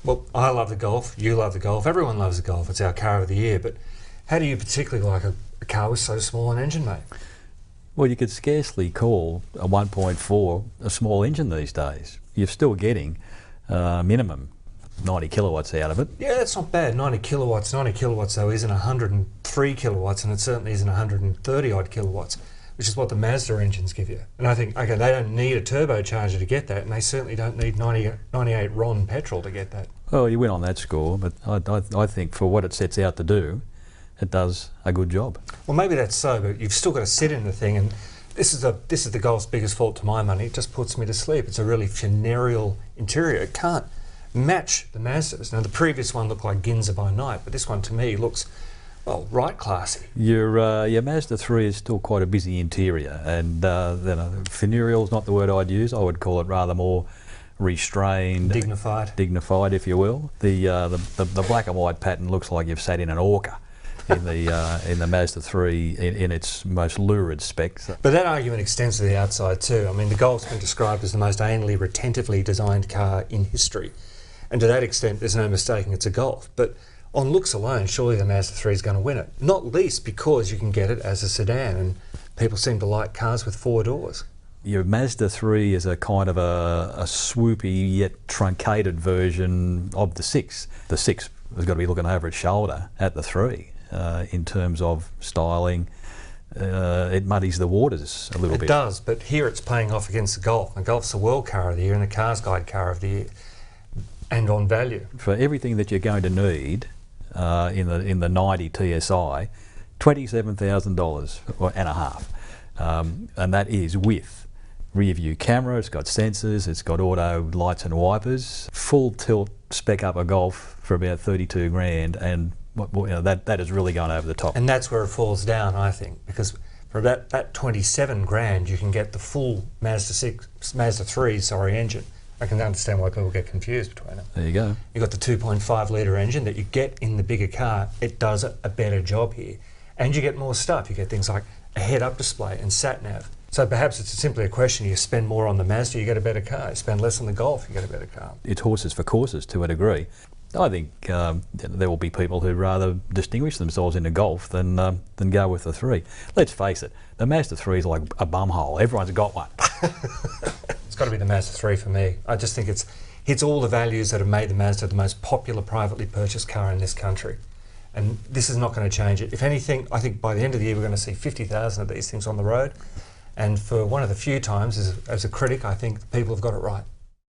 Well, I love the Golf, you love the Golf, everyone loves the Golf, it's our car of the year, but how do you particularly like a car with so small an engine, mate? Well, you could scarcely call a 1.4 a small engine these days. You're still getting minimum 90 kilowatts out of it. Yeah, that's not bad, 90 kilowatts. 90 kilowatts though isn't 103 kilowatts, and it certainly isn't 130 odd kilowatts, which is what the Mazda engines give you. And I think, okay, they don't need a turbocharger to get that, and they certainly don't need 98 RON petrol to get that. Well, you win on that score, but I think for what it sets out to do, it does a good job. Well, maybe that's so, but you've still got to sit in the thing, and this is the Golf's biggest fault to my money. It just puts me to sleep. It's a really funereal interior. It can't match the Mazdas. Now, the previous one looked like Ginza by night, but this one to me looks, well, right classy. Your Mazda 3 is still quite a busy interior, and funereal is not the word I'd use. I would call it rather more restrained, dignified, if you will. The black and white pattern looks like you've sat in an Orca in the Mazda 3 in its most lurid specs. But that argument extends to the outside too. I mean, the Golf's been described as the most anally, retentively designed car in history, and to that extent, there's no mistaking it's a Golf. But on looks alone, surely the Mazda 3 is going to win it. Not least because you can get it as a sedan, and people seem to like cars with 4 doors. Your Mazda 3 is a kind of a swoopy yet truncated version of the 6. The 6 has got to be looking over its shoulder at the 3 in terms of styling. It muddies the waters a little bit. It does, but here it's paying off against the Golf. The Golf's the World Car of the Year and the Cars Guide Car of the Year, and on value. For everything that you're going to need in the 90 TSI, $27,000 and a half, and that is with rear view camera. It's got sensors, it's got auto lights and wipers, full tilt spec up a Golf for about 32 grand, and that is really going over the top. And that's where it falls down, I think, because for about that 27 grand you can get the full Mazda 3 engine. I can understand why people get confused between them. There you go. You've got the 2.5 litre engine that you get in the bigger car. It does a better job here. And you get more stuff. You get things like a head-up display and sat-nav. So perhaps it's simply a question: you spend more on the Mazda, you get a better car. You spend less on the Golf, you get a better car. It's horses for courses to a degree. I think there will be people who'd rather distinguish themselves in a Golf than go with the 3. Let's face it, the Mazda 3 is like a bumhole. Everyone's got one. It's got to be the Mazda 3 for me. I just think it hits all the values that have made the Mazda the most popular privately purchased car in this country. And this is not going to change it. If anything, I think by the end of the year we're going to see 50,000 of these things on the road. And for one of the few times, as a critic, I think people have got it right.